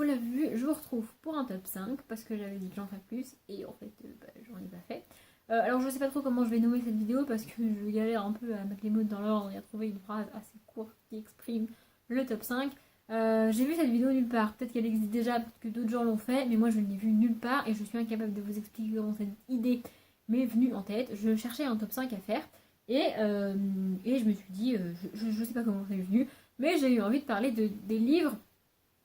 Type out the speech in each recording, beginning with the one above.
vous l'avez vu, je vous retrouve pour un top 5 parce que j'avais dit que j'en ferais plus et en fait j'en ai pas fait. Alors je sais pas trop comment je vais nommer cette vidéo parce que je galère un peu à mettre les mots dans l'ordre et à trouver une phrase assez courte qui exprime le top 5. J'ai vu cette vidéo nulle part, peut-être qu'elle existe déjà, peut-être que d'autres gens l'ont fait, mais moi je ne l'ai vue nulle part et je suis incapable de vous expliquer comment cette idée m'est venue en tête. Je cherchais un top 5 à faire et je me suis dit, je sais pas comment c'est venu, mais j'ai eu envie de parler des livres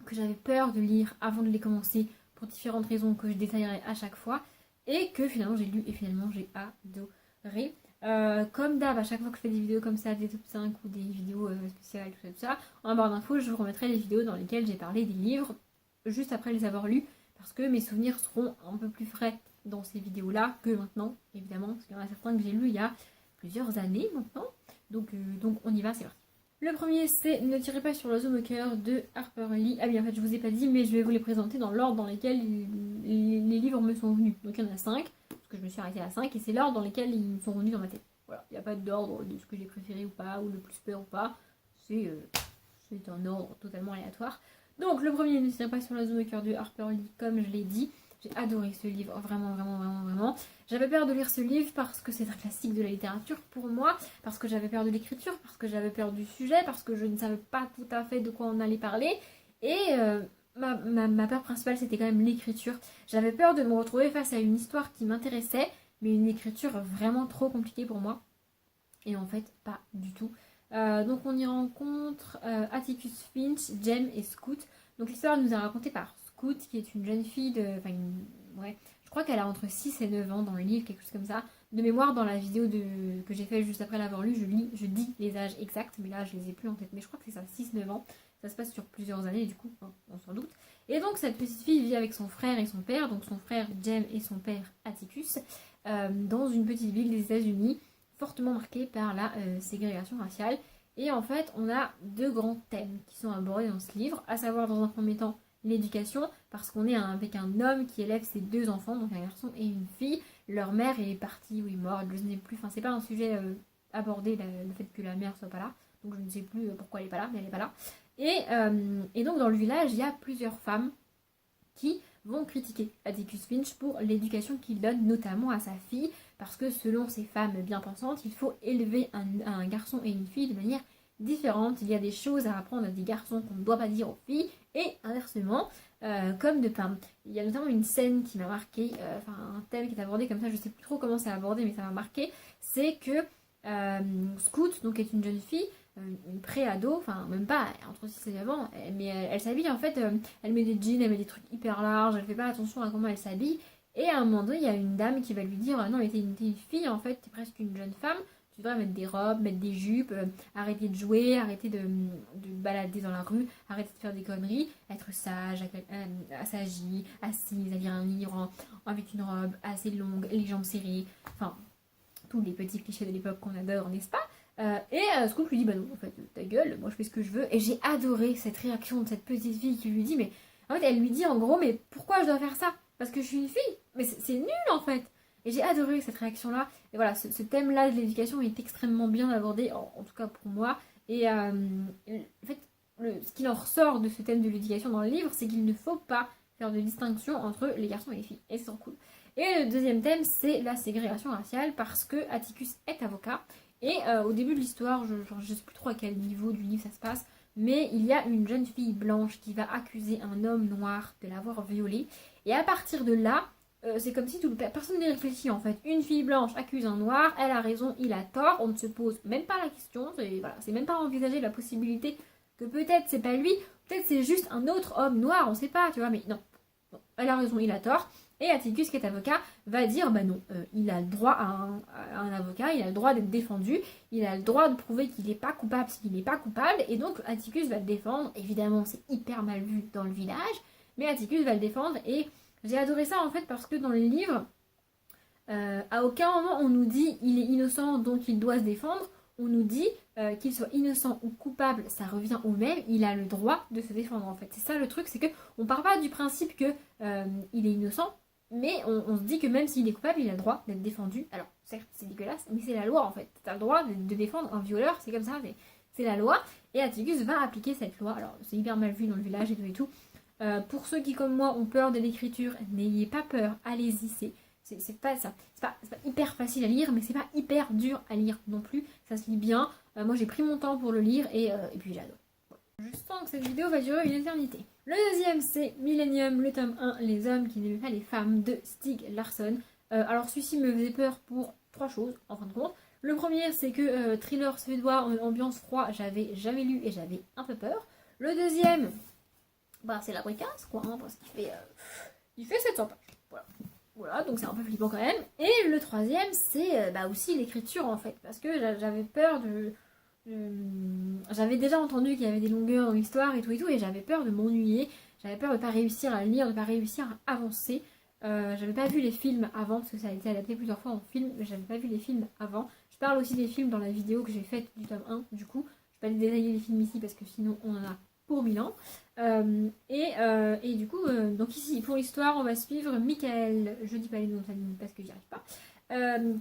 que j'avais peur de lire avant de les commencer pour différentes raisons que je détaillerai à chaque fois et que finalement j'ai lu et finalement j'ai adoré. Comme d'hab, à chaque fois que je fais des vidéos comme ça, des top 5 ou des vidéos spéciales, tout ça, en barre d'infos, je vous remettrai des vidéos dans lesquelles j'ai parlé des livres juste après les avoir lus parce que mes souvenirs seront un peu plus frais dans ces vidéos-là que maintenant, évidemment, parce qu'il y en a certains que j'ai lus il y a plusieurs années maintenant. Donc on y va, c'est parti. Le premier, c'est Ne tirez pas sur l'oiseau moqueur de Harper Lee. Ah oui, en fait, je vous ai pas dit, mais je vais vous les présenter dans l'ordre dans lequel les livres me sont venus. Donc il y en a 5, parce que je me suis arrêtée à 5, et c'est l'ordre dans lequel ils me sont venus dans ma tête. Voilà, il n'y a pas d'ordre de ce que j'ai préféré ou pas, ou le plus peur ou pas. C'est un ordre totalement aléatoire. Donc le premier, Ne tirez pas sur l'oiseau moqueur de Harper Lee, comme je l'ai dit. J'ai adoré ce livre, vraiment, vraiment, vraiment, vraiment. J'avais peur de lire ce livre parce que c'est un classique de la littérature pour moi, parce que j'avais peur de l'écriture, parce que j'avais peur du sujet, parce que je ne savais pas tout à fait de quoi on allait parler. Et ma peur principale, c'était quand même l'écriture. J'avais peur de me retrouver face à une histoire qui m'intéressait, mais une écriture vraiment trop compliquée pour moi. Et en fait, pas du tout. Donc on y rencontre Atticus Finch, Jem et Scout. Donc l'histoire nous est racontée par Scout, qui est une jeune fille de... ouais, je crois qu'elle a entre 6 et 9 ans dans le livre, quelque chose comme ça. De mémoire, dans la vidéo que j'ai fait juste après l'avoir lu, je dis les âges exacts, mais là je les ai plus en tête. Mais je crois que c'est ça, 6-9 ans. Ça se passe sur plusieurs années, du coup, on s'en doute. Et donc cette petite fille vit avec son frère et son père, donc son frère Jem et son père Atticus, dans une petite ville des États-Unis, fortement marquée par la ségrégation raciale. Et en fait, on a deux grands thèmes qui sont abordés dans ce livre, à savoir dans un premier temps l'éducation, parce qu'on est avec un homme qui élève ses deux enfants, donc un garçon et une fille. Leur mère est partie ou est morte, je ne sais plus, enfin c'est pas un sujet abordé, le fait que la mère soit pas là, donc je ne sais plus pourquoi elle est pas là, mais elle est pas là. Et donc dans le village, il y a plusieurs femmes qui vont critiquer Atticus Finch pour l'éducation qu'il donne notamment à sa fille, parce que selon ces femmes bien pensantes, il faut élever un garçon et une fille de manière différente. Il y a des choses à apprendre à des garçons qu'on ne doit pas dire aux filles, et inversement, comme de pain. Il y a notamment une scène qui m'a marqué, un thème qui est abordé comme ça, je sais plus trop comment c'est abordé, mais ça m'a marqué, c'est que Scout, donc est une jeune fille, une pré-ado, enfin même pas, entre 6 et 9 ans, mais elle s'habille en fait, elle met des jeans, elle met des trucs hyper larges, elle fait pas attention à comment elle s'habille, et à un moment donné, il y a une dame qui va lui dire non mais t'es une fille en fait, t'es presque une jeune femme, tu devrais mettre des robes, mettre des jupes, arrêter de jouer, arrêter de balader dans la rue, arrêter de faire des conneries, être sage, assagie, assise, à lire un livre avec une robe assez longue, les jambes serrées, enfin tous les petits clichés de l'époque qu'on adore, n'est-ce pas? Scoop lui dit bah non en fait ta gueule, moi je fais ce que je veux. Et j'ai adoré cette réaction de cette petite fille qui lui dit, mais en fait elle lui dit en gros mais pourquoi je dois faire ça? Parce que je suis une fille? Mais c'est nul en fait. Et j'ai adoré cette réaction là. Et voilà, ce thème là de l'éducation est extrêmement bien abordé, en tout cas pour moi. Et en fait ce qu'il en ressort de ce thème de l'éducation dans le livre, c'est qu'il ne faut pas faire de distinction entre les garçons et les filles. Et c'est trop cool. Et le deuxième thème, c'est la ségrégation raciale, parce que Atticus est avocat. Et au début de l'histoire, je ne sais plus trop à quel niveau du livre ça se passe, mais il y a une jeune fille blanche qui va accuser un homme noir de l'avoir violée. Et à partir de là, c'est comme si personne n'y réfléchit en fait. Une fille blanche accuse un noir, elle a raison, il a tort, on ne se pose même pas la question, c'est même pas envisager la possibilité que peut-être c'est pas lui, peut-être c'est juste un autre homme noir, on sait pas, tu vois, mais non, elle a raison, il a tort. Et Atticus, qui est avocat, va dire bah non, il a le droit à un avocat, il a le droit d'être défendu, il a le droit de prouver qu'il n'est pas coupable s'il n'est pas coupable, et donc Atticus va le défendre. Évidemment, c'est hyper mal vu dans le village, mais Atticus va le défendre, et j'ai adoré ça en fait parce que dans le livre, à aucun moment on nous dit il est innocent donc il doit se défendre, on nous dit qu'il soit innocent ou coupable, ça revient au même, il a le droit de se défendre en fait. C'est ça le truc, c'est que on part pas du principe que il est innocent, mais on se dit que même s'il est coupable, il a le droit d'être défendu. Alors certes c'est dégueulasse, mais c'est la loi en fait. T'as le droit de défendre un violeur, c'est comme ça, c'est la loi. Et Atticus va appliquer cette loi. Alors c'est hyper mal vu dans le village et tout et tout. Pour ceux qui, comme moi, ont peur de l'écriture, n'ayez pas peur, allez-y, c'est pas ça. C'est pas hyper facile à lire, mais c'est pas hyper dur à lire non plus. Ça se lit bien. Moi, j'ai pris mon temps pour le lire et puis j'adore. Je sens que cette vidéo va durer une éternité. Le deuxième, c'est Millennium, le tome 1, Les hommes qui n'aimaient pas les femmes, de Stieg Larsson. Alors, celui-ci me faisait peur pour 3 choses, en fin de compte. Le premier, c'est que thriller suédois, ambiance froid, j'avais jamais lu et j'avais un peu peur. Le deuxième, bah, c'est la bricasse, quoi, hein, parce il fait 700 pages. Voilà, donc c'est un peu flippant quand même. Et le troisième, c'est aussi l'écriture, en fait, parce que j'avais peur de... J'avais déjà entendu qu'il y avait des longueurs dans l'histoire et tout, et j'avais peur de m'ennuyer. J'avais peur de ne pas réussir à lire, de ne pas réussir à avancer. J'avais pas vu les films avant, parce que ça a été adapté plusieurs fois en film, mais j'avais pas vu les films avant. Je parle aussi des films dans la vidéo que j'ai faite du tome 1, du coup. Je vais pas détailler les films ici, parce que sinon on en a pour 1000 ans. Et du coup, donc ici, pour l'histoire, on va suivre Michael, je dis pas les noms de famille parce que j'y arrive pas,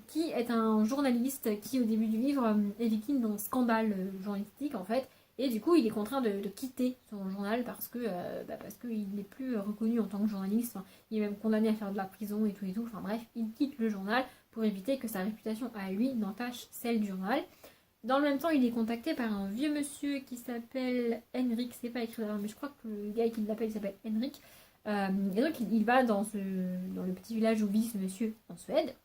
qui est un journaliste qui, au début du livre, est victime d'un scandale journalistique, en fait. Et du coup, il est contraint de quitter son journal parce qu'il n'est plus reconnu en tant que journaliste. Enfin, il est même condamné à faire de la prison et tout et tout. Enfin bref, il quitte le journal pour éviter que sa réputation à lui n'entache celle du journal. Dans le même temps, il est contacté par un vieux monsieur qui s'appelle Henrik. C'est pas écrit là, mais je crois que le gars qui l'appelle s'appelle Henrik. Et donc, il va dans le petit village où vit ce monsieur en Suède.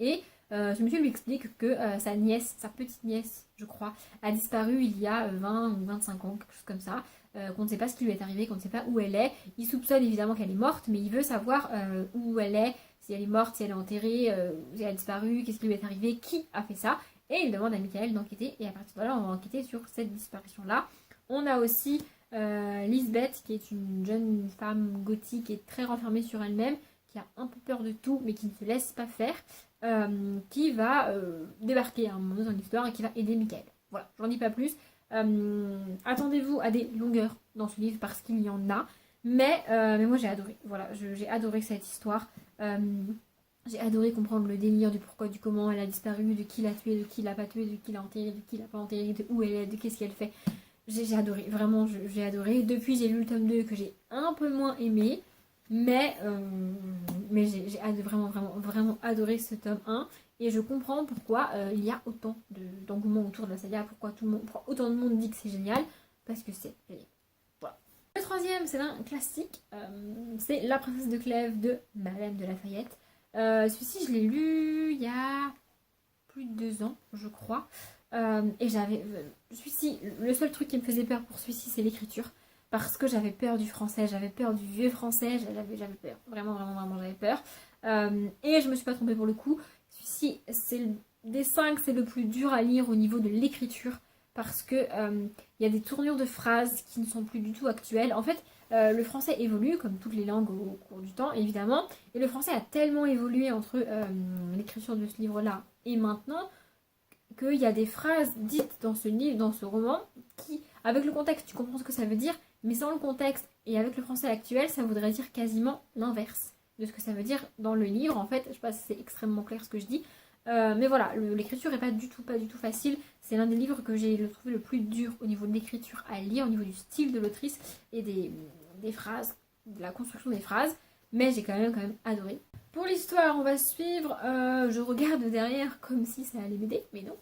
Et ce monsieur lui explique que sa nièce, sa petite nièce, je crois, a disparu il y a 20 ou 25 ans, quelque chose comme ça. Qu'on ne sait pas ce qui lui est arrivé, qu'on ne sait pas où elle est. Il soupçonne évidemment qu'elle est morte, mais il veut savoir où elle est, si elle est morte, si elle est enterrée, si elle a disparu, qu'est-ce qui lui est arrivé, qui a fait ça. Et il demande à Michael d'enquêter, et à partir de là, on va enquêter sur cette disparition-là. On a aussi Lisbeth, qui est une jeune femme gothique et très renfermée sur elle-même, qui a un peu peur de tout, mais qui ne se laisse pas faire, qui va débarquer à un moment donné dans l'histoire et qui va aider Michael. Voilà, j'en dis pas plus. Attendez-vous à des longueurs dans ce livre parce qu'il y en a, mais moi j'ai adoré. Voilà, j'ai adoré cette histoire. J'ai adoré comprendre le délire du pourquoi, du comment elle a disparu, de qui l'a tué, de qui l'a pas tué, de qui l'a enterré, de qui l'a pas enterré, de où elle est, de qu'est-ce qu'elle fait. J'ai adoré, vraiment j'ai adoré. Depuis j'ai lu le tome 2 que j'ai un peu moins aimé, mais j'ai vraiment adoré ce tome 1 et je comprends pourquoi il y a autant d'engouement autour de la saga, pourquoi autant de monde dit que c'est génial, parce que c'est génial. Voilà. Le troisième, c'est un classique, c'est La princesse de Clèves de Madeleine de Lafayette. Celui-ci, je l'ai lu il y a plus de 2 ans, je crois. Et j'avais... celui-ci, le seul truc qui me faisait peur pour celui-ci, c'est l'écriture. Parce que j'avais peur du français, j'avais peur du vieux français, j'avais peur. Vraiment, j'avais peur. Et je me suis pas trompée pour le coup. Celui-ci, des 5, c'est le plus dur à lire au niveau de l'écriture. Parce que y a des tournures de phrases qui ne sont plus du tout actuelles. En fait, le français évolue, comme toutes les langues au cours du temps, évidemment. Et le français a tellement évolué entre l'écriture de ce livre-là et maintenant, qu'il y a des phrases dites dans ce livre, dans ce roman, qui, avec le contexte, tu comprends ce que ça veut dire, mais sans le contexte et avec le français actuel, ça voudrait dire quasiment l'inverse de ce que ça veut dire dans le livre. En fait, je sais pas si c'est extrêmement clair ce que je dis, mais voilà, l'écriture est pas du tout facile. C'est l'un des livres que j'ai trouvé le plus dur au niveau de l'écriture à lire, au niveau du style de l'autrice et des phrases, de la construction des phrases, mais j'ai quand même adoré. Pour l'histoire, on va suivre, je regarde derrière comme si ça allait m'aider, mais non.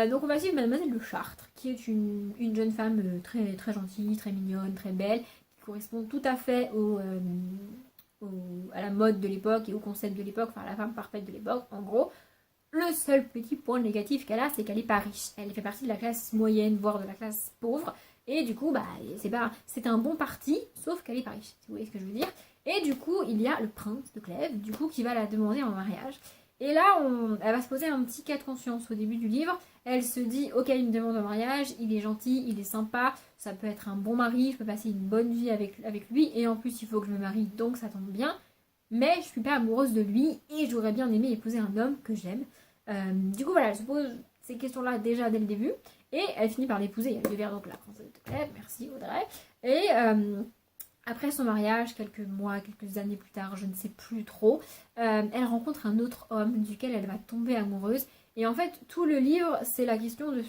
Donc on va suivre Mademoiselle de Chartres, qui est une jeune femme très, très gentille, très mignonne, très belle, qui correspond tout à fait à la mode de l'époque et au concept de l'époque, enfin à la femme parfaite de l'époque, en gros. Le seul petit point négatif qu'elle a, c'est qu'elle n'est pas riche. Elle fait partie de la classe moyenne, voire de la classe pauvre. Et du coup, c'est un bon parti, sauf qu'elle n'est pas riche, si vous voyez ce que je veux dire. Et du coup, il y a le prince de Clèves, du coup, qui va la demander en mariage. Et là, elle va se poser un petit cas de conscience au début du livre. Elle se dit, ok, il me demande en mariage, il est gentil, il est sympa, ça peut être un bon mari, je peux passer une bonne vie avec lui, et en plus, il faut que je me marie, donc ça tombe bien. Mais je suis pas amoureuse de lui, et j'aurais bien aimé épouser un homme que j'aime. Du coup, voilà, elle se pose ces questions-là déjà dès le début, et elle finit par l'épouser. Elle devient donc la princesse de Clèves, merci Audrey. Et après son mariage, quelques mois, quelques années plus tard, je ne sais plus trop, elle rencontre un autre homme duquel elle va tomber amoureuse. Et en fait, tout le livre, c'est la question de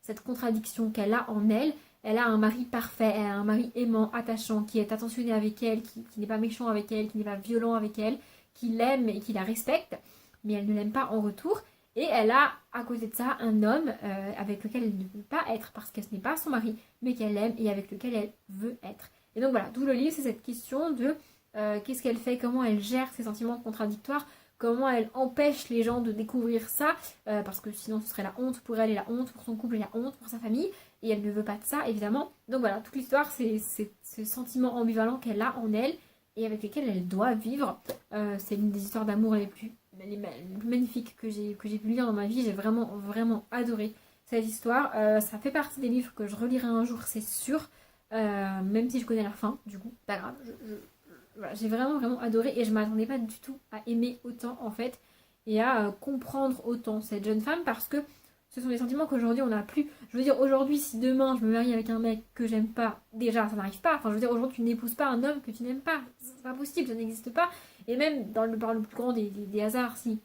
cette contradiction qu'elle a en elle. elle a un mari parfait, elle a un mari aimant, attachant, qui est attentionné avec elle, qui n'est pas méchant avec elle, qui n'est pas violent avec elle, qui l'aime et qui la respecte, mais elle ne l'aime pas en retour. Et elle a à côté de ça un homme avec lequel elle ne peut pas être parce que ce n'est pas son mari, mais qu'elle aime et avec lequel elle veut être. Et donc voilà, tout le livre c'est cette question de qu'est-ce qu'elle fait, comment elle gère ses sentiments contradictoires, comment elle empêche les gens de découvrir ça, parce que sinon ce serait la honte pour elle et la honte pour son couple et la honte pour sa famille, et elle ne veut pas de ça évidemment. Donc voilà, toute l'histoire c'est ce sentiment ambivalent qu'elle a en elle et avec lesquels elle doit vivre. C'est l'une des histoires d'amour les plus magnifiques que j'ai pu lire dans ma vie. J'ai vraiment adoré cette histoire. Ça fait partie des livres que je relirai un jour, c'est sûr. Même si je connais la fin, du coup, pas grave. Voilà, j'ai vraiment adoré et je m'attendais pas du tout à aimer autant en fait et à comprendre autant cette jeune femme parce que ce sont des sentiments qu'aujourd'hui on n'a plus. Je veux dire, aujourd'hui, si demain je me marie avec un mec que j'aime pas, déjà ça n'arrive pas. Enfin, je veux dire, aujourd'hui tu n'épouses pas un homme que tu n'aimes pas. C'est pas possible, ça n'existe pas. Et même par le plus grand des hasards, si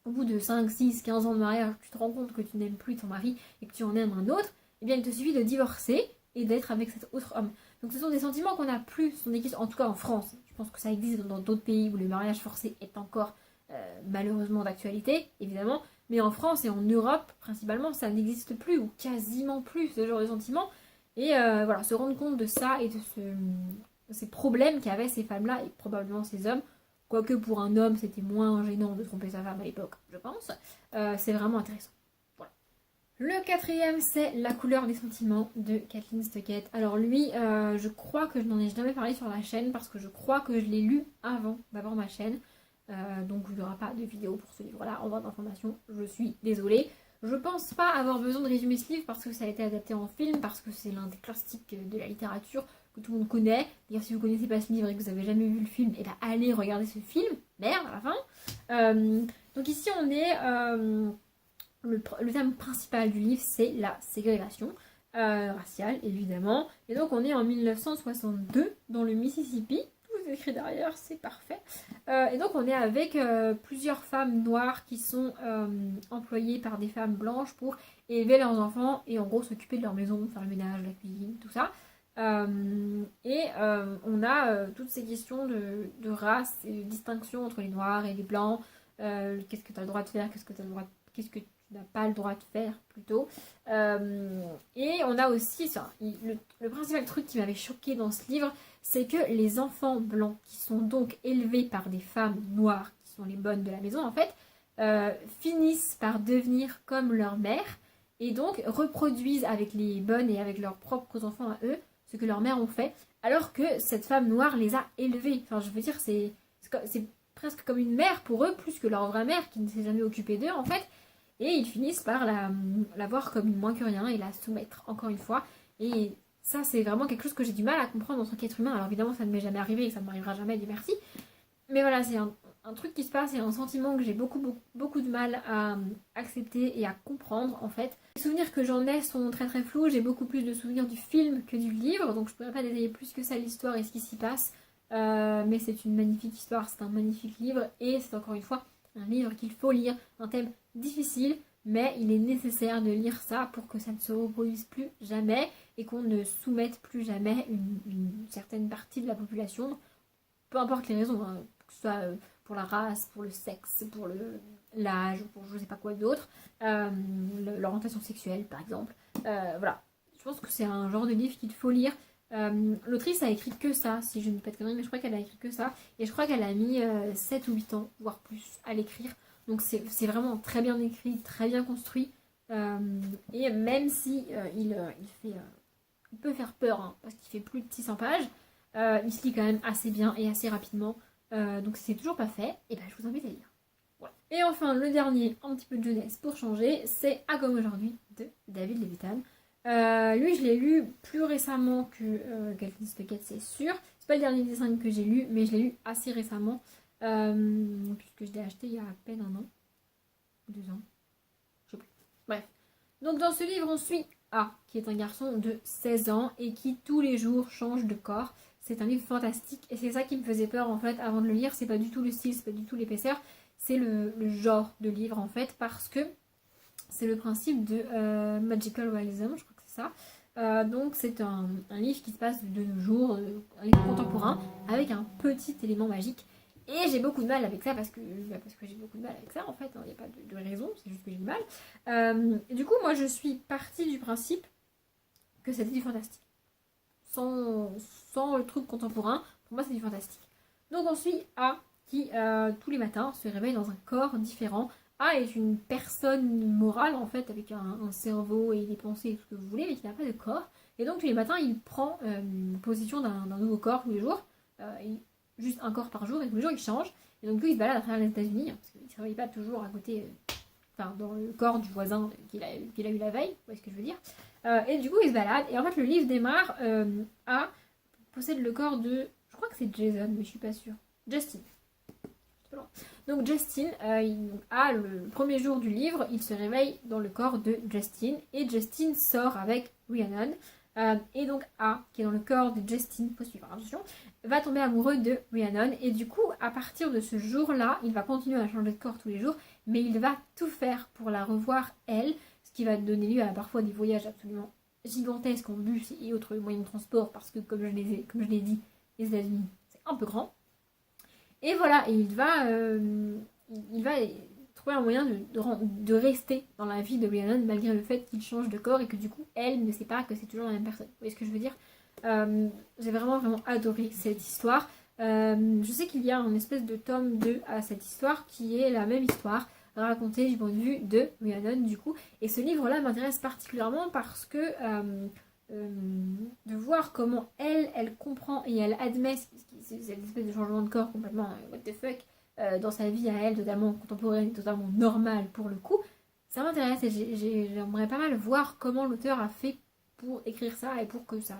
au bout de 5, 6, 15 ans de mariage, tu te rends compte que tu n'aimes plus ton mari et que tu en aimes un autre, eh bien il te suffit de divorcer et d'être avec cet autre homme. Donc ce sont des sentiments qu'on n'a plus, ce sont des questions, en tout cas en France. Je pense que ça existe dans d'autres pays où le mariage forcé est encore malheureusement d'actualité, évidemment. Mais en France et en Europe, principalement, ça n'existe plus ou quasiment plus ce genre de sentiments. Et voilà, se rendre compte de ça et de ces problèmes qu'avaient ces femmes-là et probablement ces hommes, quoique pour un homme c'était moins gênant de tromper sa femme à l'époque, je pense, c'est vraiment intéressant. Voilà. Le quatrième, c'est La couleur des sentiments de Kathleen Stockett. Alors lui, je crois que je n'en ai jamais parlé sur la chaîne parce que je crois que je l'ai lu avant d'avoir ma chaîne. Donc il n'y aura pas de vidéo pour ce livre-là en barre d'informations, je suis désolée. Je pense pas avoir besoin de résumer ce livre parce que ça a été adapté en film, parce que c'est l'un des classiques de la littérature que tout le monde connaît. D'ailleurs, si vous connaissez pas ce livre et que vous avez jamais vu le film, et ben allez regarder ce film, merde à la fin. Donc ici on est... le thème principal du livre c'est la ségrégation raciale évidemment. Et donc on est en 1962 dans le Mississippi. Écrit derrière, c'est parfait. Et donc on est avec plusieurs femmes noires qui sont employées par des femmes blanches pour élever leurs enfants et en gros s'occuper de leur maison, faire le ménage, la cuisine, tout ça. On a toutes ces questions de race et de distinction entre les noirs et les blancs. Qu'est-ce que tu as le droit de faire, qu'est-ce que tu n'as pas le droit de faire plutôt. Et on a aussi le principal truc qui m'avait choqué dans ce livre, c'est que les enfants blancs qui sont donc élevés par des femmes noires, qui sont les bonnes de la maison en fait, finissent par devenir comme leur mère et donc reproduisent avec les bonnes et avec leurs propres enfants à eux ce que leurs mères ont fait, alors que cette femme noire les a élevés. Enfin, je veux dire, c'est presque comme une mère pour eux, plus que leur vraie mère qui ne s'est jamais occupée d'eux en fait. Et ils finissent par la voir comme une moins que rien et la soumettre, encore une fois. Et ça, c'est vraiment quelque chose que j'ai du mal à comprendre en tant qu'être humain. Alors évidemment, ça ne m'est jamais arrivé et ça ne m'arrivera jamais, Dieu merci. Mais voilà, c'est un truc qui se passe et un sentiment que j'ai beaucoup de mal à accepter et à comprendre, en fait. Les souvenirs que j'en ai sont très très flous. J'ai beaucoup plus de souvenirs du film que du livre. Donc je ne pourrais pas détailler plus que ça l'histoire et ce qui s'y passe. Mais c'est une magnifique histoire, c'est un magnifique livre. Et c'est encore une fois un livre qu'il faut lire. Un thème difficile, mais il est nécessaire de lire ça pour que ça ne se reproduise plus jamais et qu'on ne soumette plus jamais une certaine partie de la population, peu importe les raisons, hein, que ce soit pour la race, pour le sexe, pour l'âge, pour je sais pas quoi d'autre, l'orientation sexuelle par exemple. Voilà, je pense que c'est un genre de livre qu'il faut lire. L'autrice a écrit que ça, si je ne dis pas de conneries, mais je crois qu'elle a écrit que ça, et je crois qu'elle a mis 7 ou 8 ans, voire plus, à l'écrire. Donc c'est vraiment très bien écrit, très bien construit. Et même si il peut faire peur, hein, parce qu'il fait plus de 600 pages, il se lit quand même assez bien et assez rapidement. Donc si c'est toujours pas fait, et ben je vous invite à lire. Voilà. Et enfin, le dernier, un petit peu de jeunesse pour changer, c'est À comme aujourd'hui de David Levitan. Lui, je l'ai lu plus récemment que Kathleen Stockett, c'est sûr. C'est pas le dernier dessin que j'ai lu, mais je l'ai lu assez récemment. Puisque je l'ai acheté il y a à peine 1 an. 2 ans. Je sais plus. Bref. Donc dans ce livre, on suit A, qui est un garçon de 16 ans et qui tous les jours change de corps. C'est un livre fantastique et c'est ça qui me faisait peur en fait avant de le lire. C'est pas du tout le style, c'est pas du tout l'épaisseur. C'est le genre de livre en fait parce que c'est le principe de Magical Realism, je crois que c'est ça. Donc c'est un livre qui se passe de nos jours, un livre contemporain, avec un petit élément magique. Et j'ai beaucoup de mal avec ça parce que j'ai beaucoup de mal avec ça en fait, il n'y a pas de raison, c'est juste que j'ai du mal. Du coup, moi je suis partie du principe que c'était du fantastique. Sans le truc contemporain, pour moi c'est du fantastique. Donc on suit A qui tous les matins se réveille dans un corps différent. A est une personne morale en fait avec un cerveau et des pensées et tout ce que vous voulez mais qui n'a pas de corps. Et donc tous les matins il prend possession d'un nouveau corps tous les jours. Juste un corps par jour et tous les jours il change. Et donc lui il se balade à travers les États-Unis parce qu'il ne se réveille pas toujours à côté, enfin dans le corps du voisin qu'il a eu la veille, vous voyez ce que je veux dire. Et du coup il se balade et en fait le livre démarre A possède le corps de, je crois que c'est Jason mais je suis pas sûre, Justin. Donc Justin, le premier jour du livre, il se réveille dans le corps de Justin et Justin sort avec Rhiannon. Et donc A, qui est dans le corps de Justin, faut suivre, attention, va tomber amoureux de Rhiannon. Et du coup, à partir de ce jour-là, il va continuer à changer de corps tous les jours, mais il va tout faire pour la revoir elle, ce qui va donner lieu à parfois des voyages absolument gigantesques en bus et autres moyens de transport, parce que comme je l'ai dit, les États-Unis, c'est un peu grand. Et voilà, et il va trouver un moyen de rester dans la vie de Rhiannon malgré le fait qu'il change de corps et que du coup, elle ne sait pas que c'est toujours la même personne. Vous voyez ce que je veux dire? J'ai vraiment, vraiment adoré cette histoire. Je sais qu'il y a un espèce de tome 2 à cette histoire qui est la même histoire racontée du point de vue de Rhiannon du coup. Et ce livre-là m'intéresse particulièrement parce que de voir comment elle comprend et elle admet cette espèce de changement de corps complètement what the fuck dans sa vie à elle, totalement contemporaine, totalement normale pour le coup, ça m'intéresse et j'aimerais pas mal voir comment l'auteur a fait pour écrire ça et pour que ça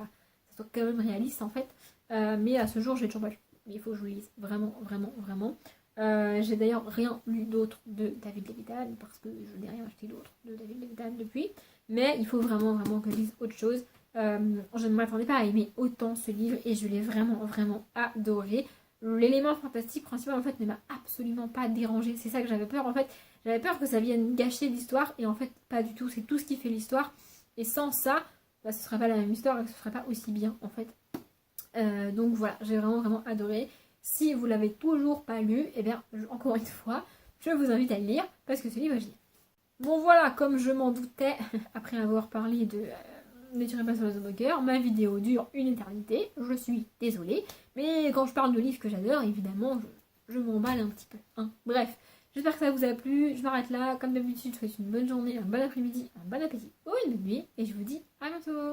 soit quand même réaliste en fait. Mais à ce jour, je l'ai toujours pas lu. Mais il faut que je le lise, vraiment, vraiment, vraiment. J'ai d'ailleurs rien lu d'autre de David Levitan parce que je n'ai rien acheté d'autre de David Levitan depuis. Mais il faut vraiment, vraiment que je lise autre chose. Je ne m'attendais pas à aimer autant ce livre et je l'ai vraiment, vraiment adoré. L'élément fantastique principal en fait ne m'a absolument pas dérangé. C'est ça que j'avais peur en fait. J'avais peur que ça vienne gâcher l'histoire et en fait pas du tout. C'est tout ce qui fait l'histoire. Et sans ça, ce serait pas la même histoire et ce serait pas aussi bien en fait. Donc voilà, j'ai vraiment, vraiment adoré. Si vous l'avez toujours pas lu, et bien encore une fois, je vous invite à le lire parce que ce livre je lis. Bon voilà, comme je m'en doutais, après avoir parlé de Ne tirez pas sur les moqueurs, ma vidéo dure une éternité, je suis désolée, mais quand je parle de livres que j'adore, évidemment, je m'emballe un petit peu. Hein. Bref, j'espère que ça vous a plu, je m'arrête là, comme d'habitude, je vous souhaite une bonne journée, un bon après-midi, un bon appétit ou une bonne nuit, et je vous dis à bientôt.